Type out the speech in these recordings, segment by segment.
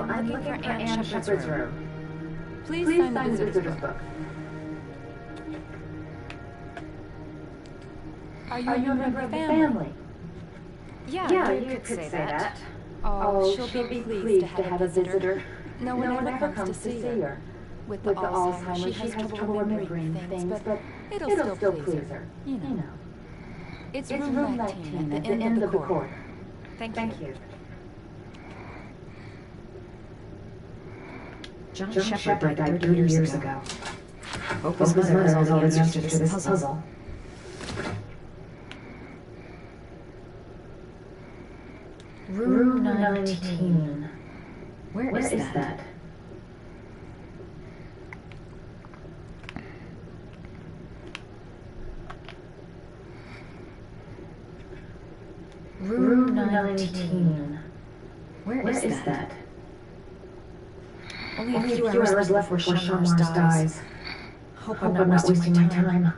I'm looking for Anne Shepherd's room. Please Sign sign the the visitor's book. Are you Are a you a member member of of the the family? family? Yeah, you could say that. Oh, she'll be pleased to have a visitor. No one ever comes to see her. With the Alzheimer's, she has trouble remembering things, but it'll still please her. You know. It's room 19 at the end of the corridor. Thank you. John Shepherd died 30 years ago. Hope his mother has all the answers to this puzzle. Room 19. Where is that? Room 19. Where is that? Only a few hours left before Sean Mars dies. Hope I'm not wasting my time.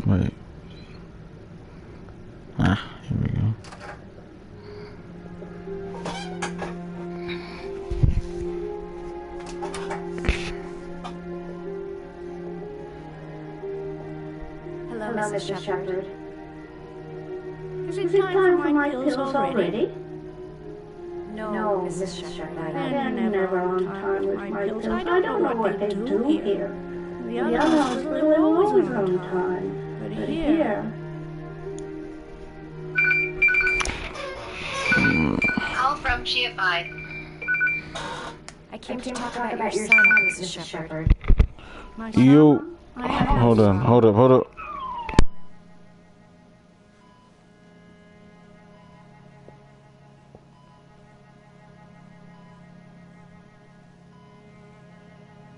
Wait. Here we go. Hello, Hello, Mrs. Shepherd. Is it time for my pills already? No, Mrs. Shepherd. They're never on time with my pills. I don't know what they do here. The other hospital, they're always on time. But here... Call from GFI. I came to talk about your son, Mrs. Shepherd. You... Hold up.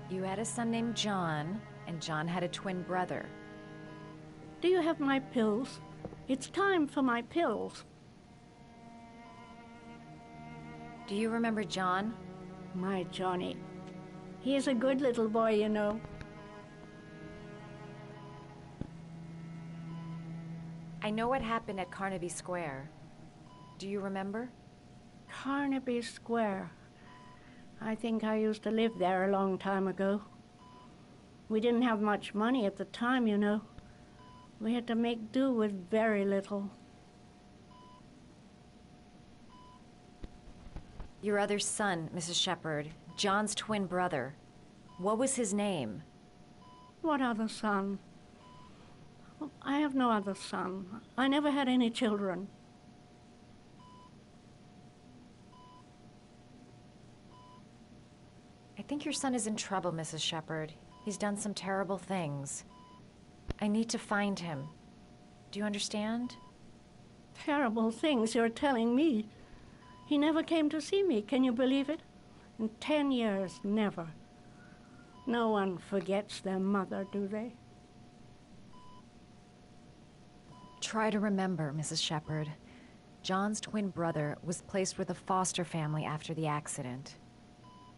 You had a son named John, and John had a twin brother. Do you have my pills? It's time for my pills. Do you remember John? My Johnny. He is a good little boy, you know. I know what happened at Carnaby Square. Do you remember? Carnaby Square. I think I used to live there a long time ago. We didn't have much money at the time, you know. We had to make do with very little. Your other son, Mrs. Shepherd, John's twin brother. What was his name? What other son? I have no other son. I never had any children. I think your son is in trouble, Mrs. Shepherd. He's done some terrible things. I need to find him. Do you understand? Terrible things you're telling me. He never came to see me. Can you believe it? In 10 years, never. No one forgets their mother, do they? Try to remember, Mrs. Shepherd. John's twin brother was placed with a foster family after the accident.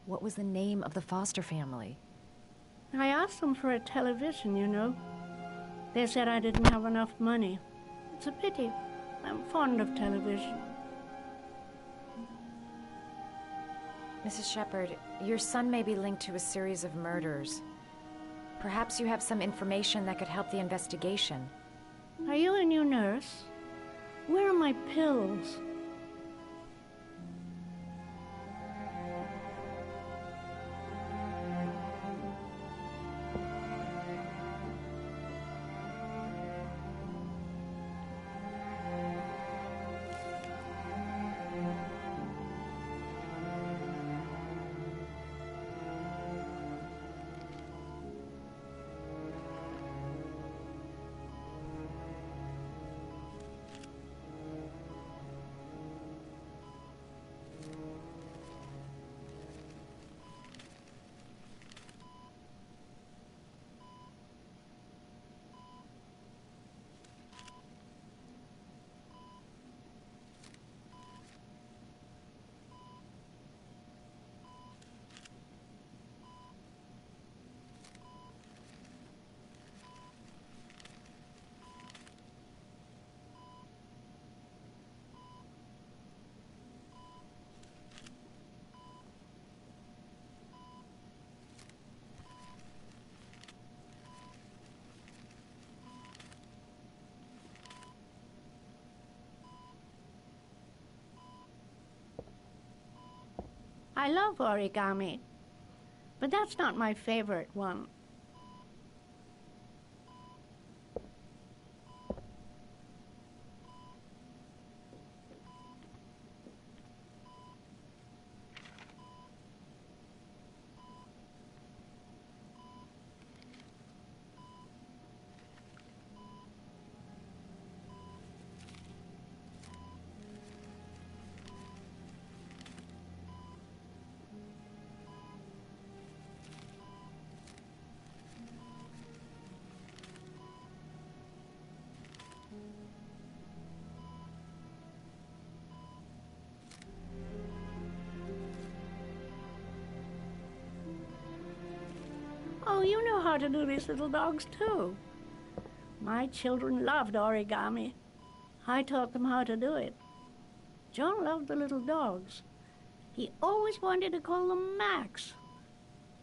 What was the name of the foster family? I asked them for a television, you know. They said I didn't have enough money. It's a pity. I'm fond of television. Mrs. Shepherd, your son may be linked to a series of murders. Perhaps you have some information that could help the investigation. Are you a new nurse? Where are my pills? I love origami, but that's not my favorite one. Oh, you know how to do these little dogs, too. My children loved origami. I taught them how to do it. John loved the little dogs. He always wanted to call them Max.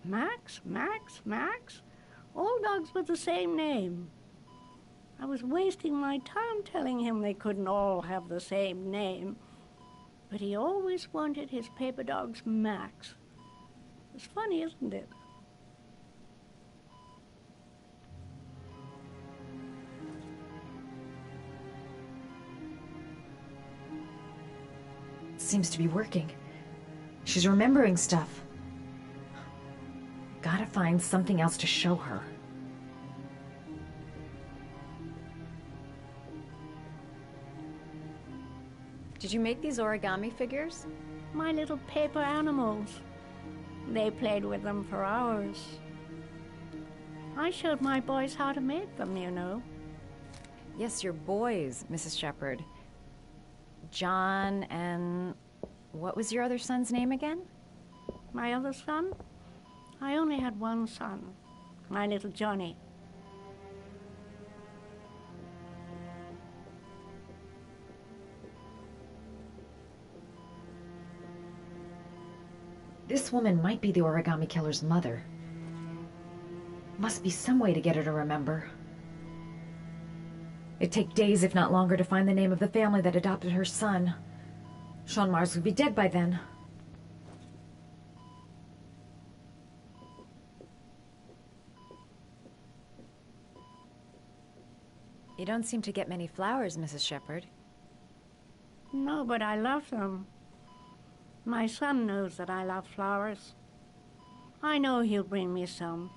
Max, Max, Max? All dogs with the same name. I was wasting my time telling him they couldn't all have the same name. But he always wanted his paper dogs Max. It's funny, isn't it? Seems to be working. She's remembering stuff. Gotta find something else to show her. Did you make these origami figures? My little paper animals. They played with them for hours. I showed my boys how to make them, you know. Yes, your boys, Mrs. Shepherd. John and... what was your other son's name again? My other son? I only had one son, my little Johnny. This woman might be the origami killer's mother. Must be some way to get her to remember. It'd take days, if not longer, to find the name of the family that adopted her son. Sean Mars would be dead by then. You don't seem to get many flowers, Mrs. Shepherd. No, but I love them. My son knows that I love flowers. I know he'll bring me some.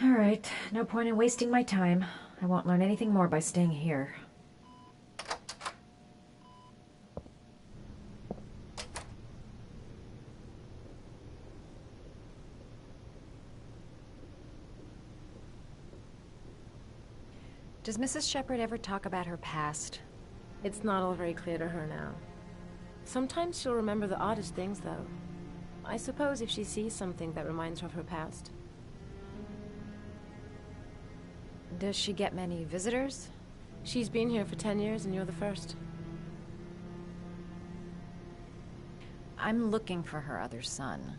All right, no point in wasting my time. I won't learn anything more by staying here. Does Mrs. Shepherd ever talk about her past? It's not all very clear to her now. Sometimes she'll remember the oddest things, though. I suppose if she sees something that reminds her of her past. Does she get many visitors? She's been here for 10 years and you're the first. I'm looking for her other son.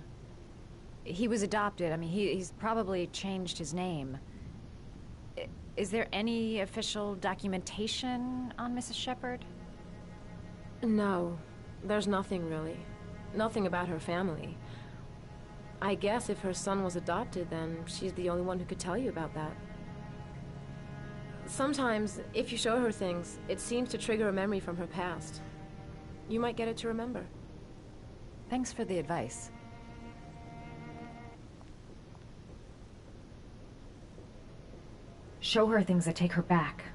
He was adopted. I mean, he's probably changed his name. Is there any official documentation on Mrs. Shepherd? No, there's nothing really. Nothing about her family. I guess if her son was adopted, then she's the only one who could tell you about that. Sometimes, if you show her things, it seems to trigger a memory from her past. You might get it to remember. Thanks for the advice. Show her things that take her back.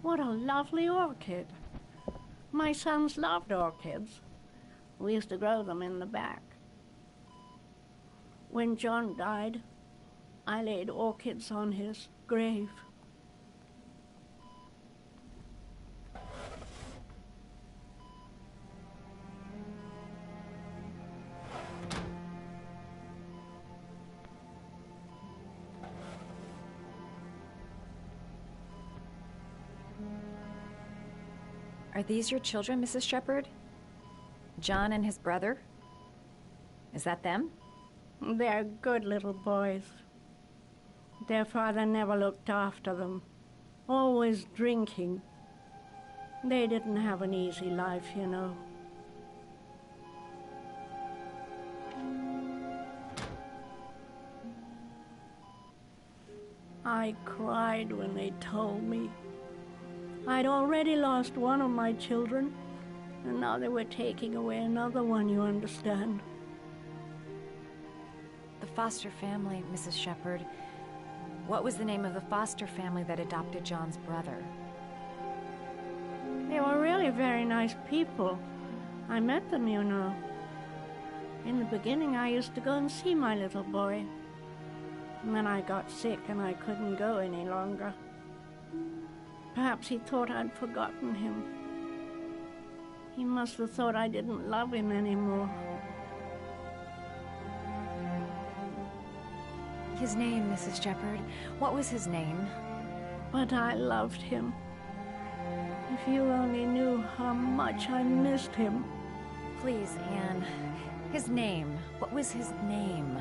What a lovely orchid. My sons loved orchids. We used to grow them in the back. When John died, I laid orchids on his grave. Are these your children, Mrs. Shepherd? John and his brother? Is that them? They're good little boys. Their father never looked after them, always drinking. They didn't have an easy life, you know. I cried when they told me. I'd already lost one of my children, and now they were taking away another one, you understand. The foster family, Mrs. Shepherd. What was the name of the foster family that adopted John's brother? They were really very nice people. I met them, you know. In the beginning, I used to go and see my little boy. And then I got sick and I couldn't go any longer. Perhaps he thought I'd forgotten him. He must have thought I didn't love him anymore. His name, Mrs. Shepherd. What was his name? But I loved him. If you only knew how much I missed him. Please, Anne. His name. What was his name?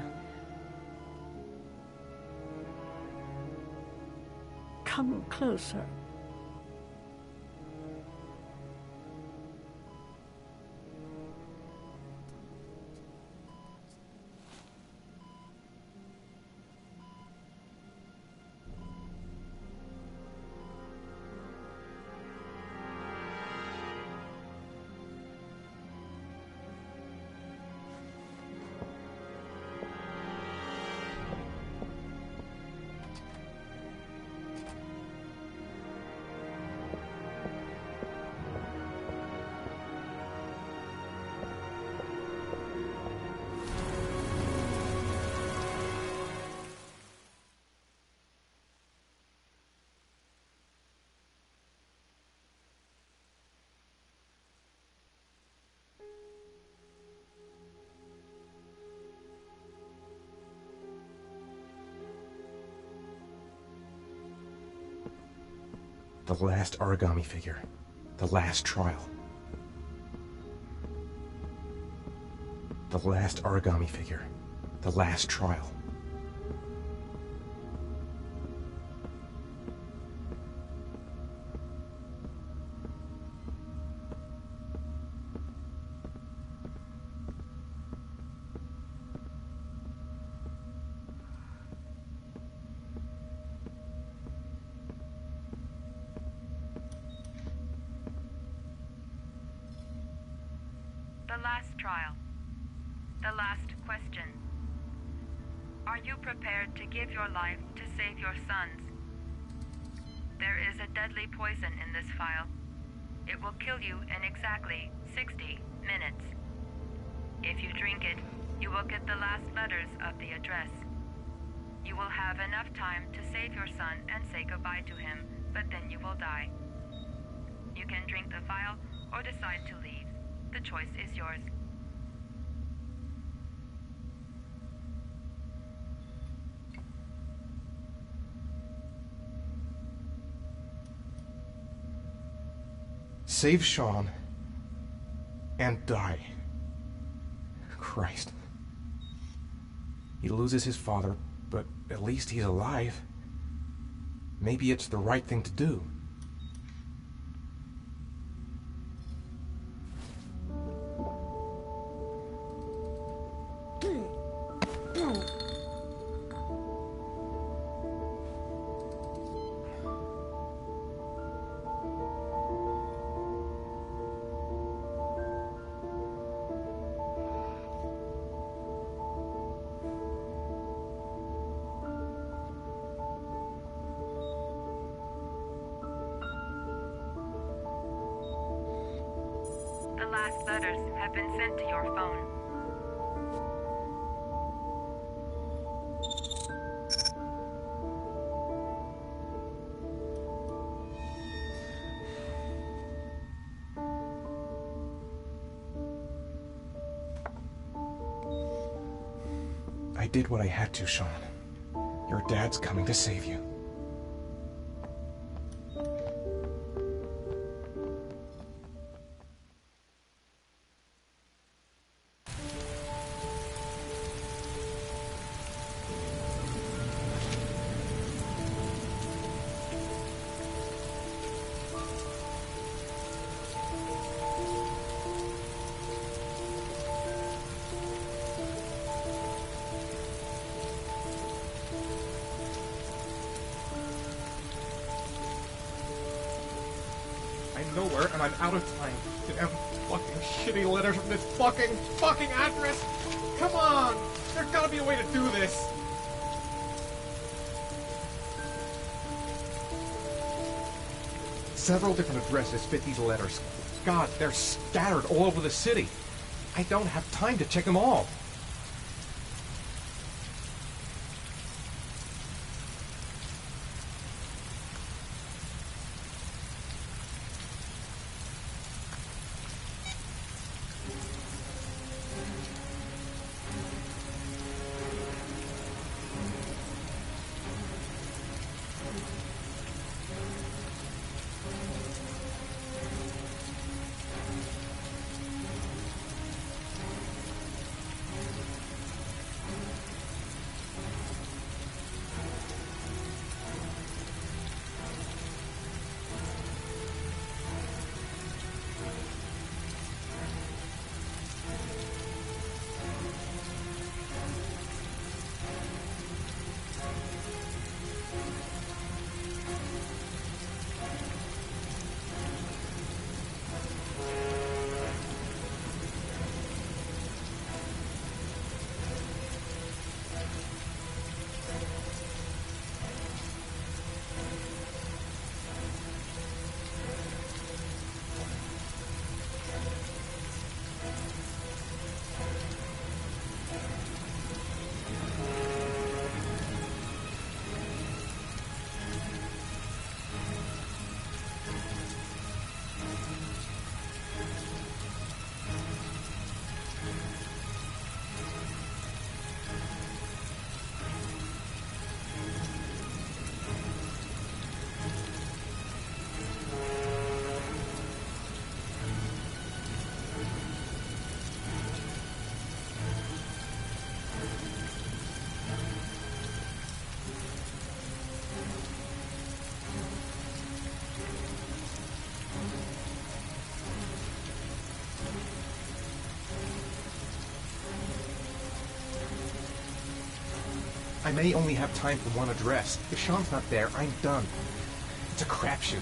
Come closer. The last origami figure. The last trial. The last origami figure. The last trial. The last trial. The last question. Are you prepared to give your life to save your sons? There is a deadly poison in this file. It will kill you in exactly 60 minutes. If you drink it, you will get the last letters of the address. You will have enough time to save your son and say goodbye to him, but then you will die. You can drink the vial or decide to leave. The choice is yours. Save Sean and die. Christ. He loses his father, but at least he's alive. Maybe it's the right thing to do. The last letters have been sent to your phone. I did what I had to, Sean. Your dad's coming to save you. I'm nowhere, and I'm out of time. Damn fucking shitty letters from this fucking address! Come on! There's gotta be a way to do this! Several different addresses fit these letters. God, they're scattered all over the city. I don't have time to check them all. I may only have time for one address. If Sean's not there, I'm done. It's a crapshoot.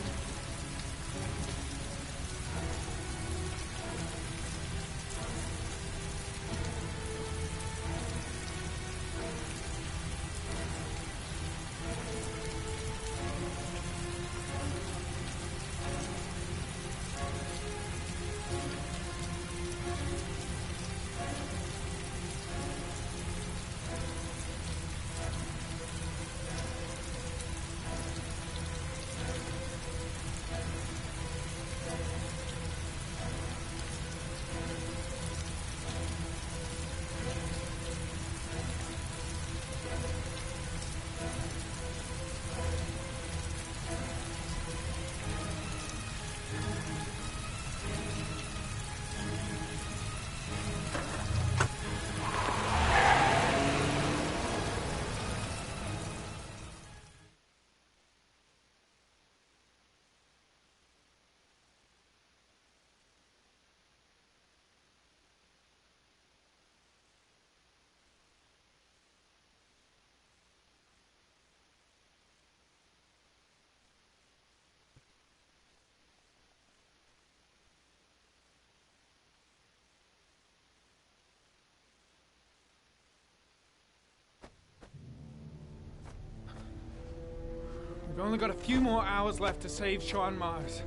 We've only got a few more hours left to save Sean Mars.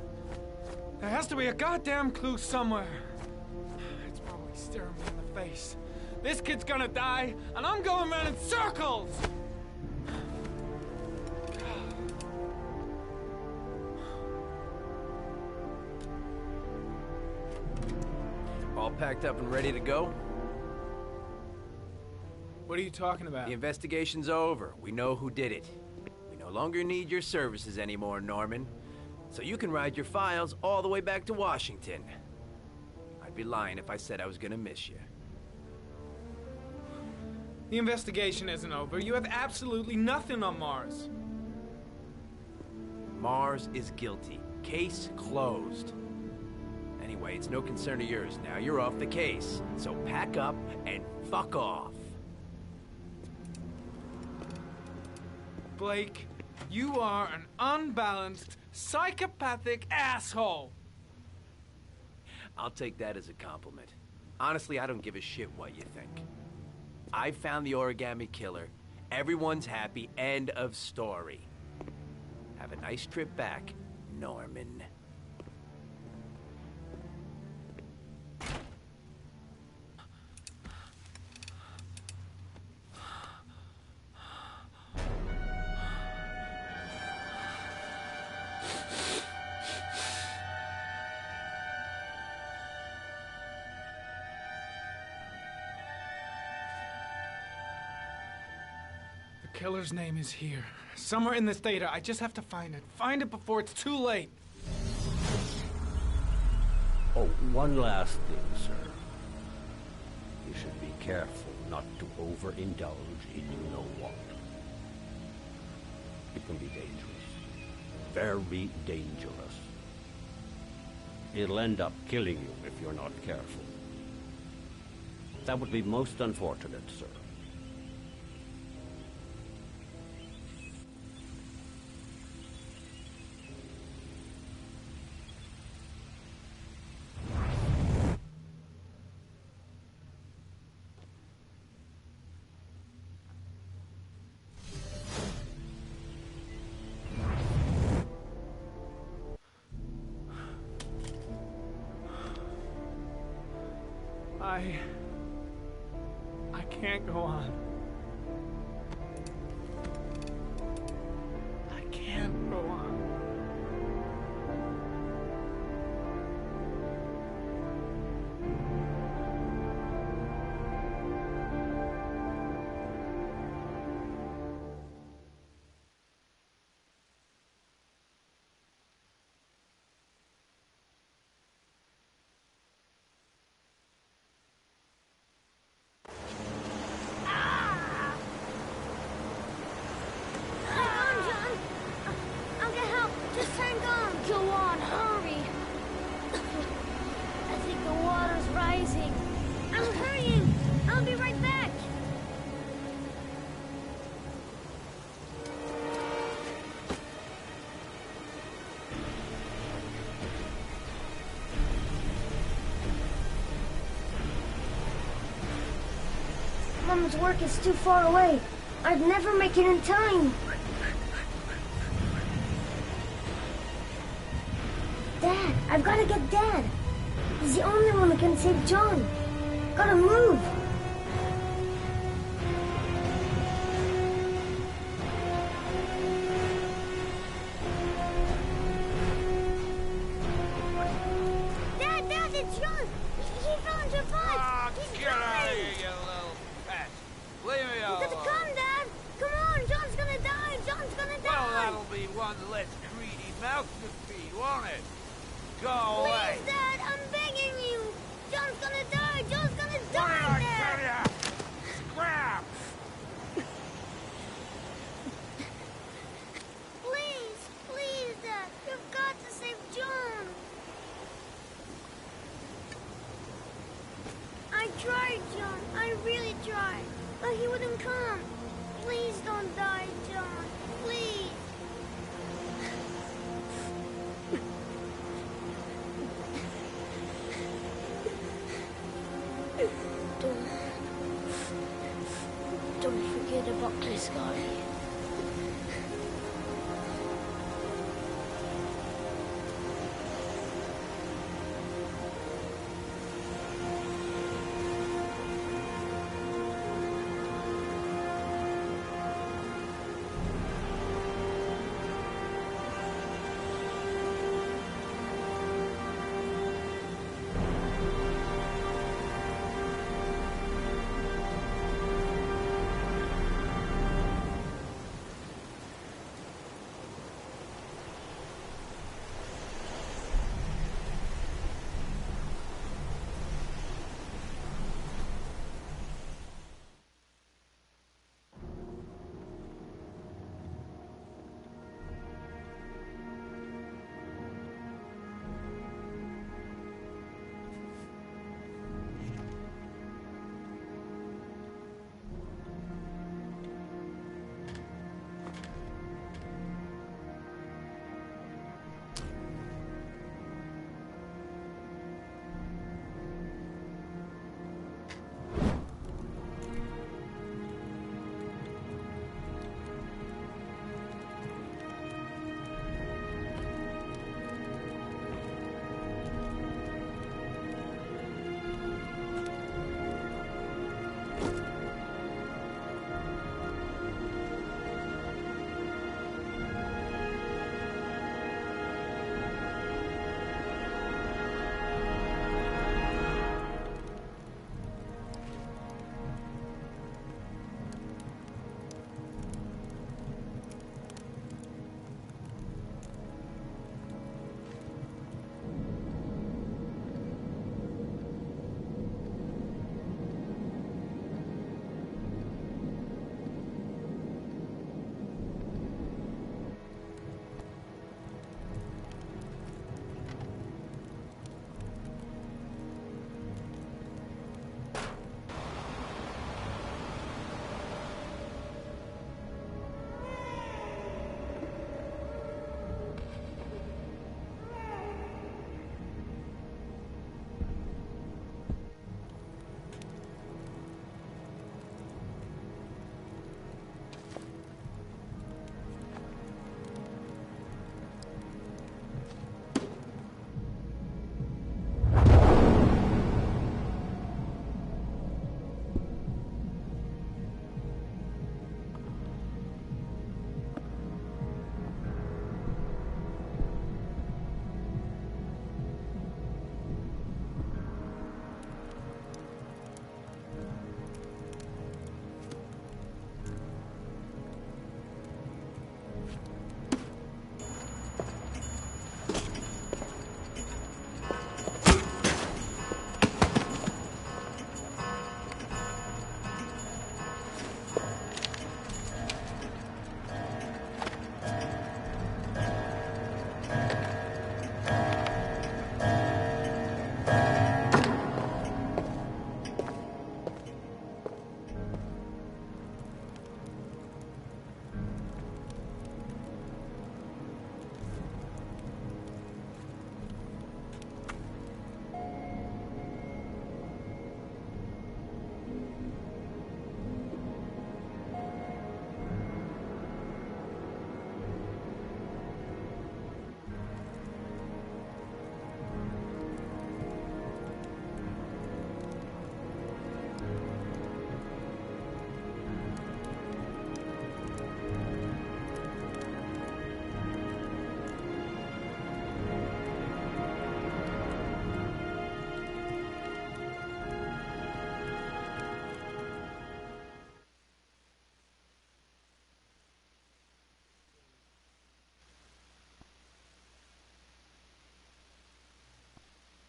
There has to be a goddamn clue somewhere. It's probably staring me in the face. This kid's gonna die, and I'm going around in circles! All packed up and ready to go? What are you talking about? The investigation's over. We know who did it. We no longer need your services anymore, Norman. So you can ride your files all the way back to Washington. I'd be lying if I said I was gonna miss you. The investigation isn't over. You have absolutely nothing on Mars. Mars is guilty. Case closed. Anyway, it's no concern of yours now. You're off the case. So pack up and fuck off. Blake, you are an unbalanced, psychopathic asshole. I'll take that as a compliment. Honestly, I don't give a shit what you think. I found the origami killer. Everyone's happy. End of story. Have a nice trip back, Norman. The killer's name is here. Somewhere in this data. I just have to find it. Find it before it's too late. Oh, one last thing, sir. You should be careful not to overindulge in you know what. It can be dangerous. Very dangerous. It'll end up killing you if you're not careful. That would be most unfortunate, sir. I can't go on. I can't go on. Mama's work is too far away. I'd never make it in time. Dad, I've got to get Dad. He's the only one who can save John. Gotta move. Dad, it's John. He found your bike. He's Get out of coming. here, you little pest. Leave me alone. You gotta come, Dad. Come on, John's gonna die. John's gonna die. Well, that'll be one less greedy mouth to feed, won't it? Go away. Please, Dad, I'm begging you. John's gonna die. John's gonna What die, did I Dad. tell ya? Scrap! Please, Dad. You've got to save John. I tried, John. I really tried. But he wouldn't come. Please don't die, John. Please. Don't forget about this guy.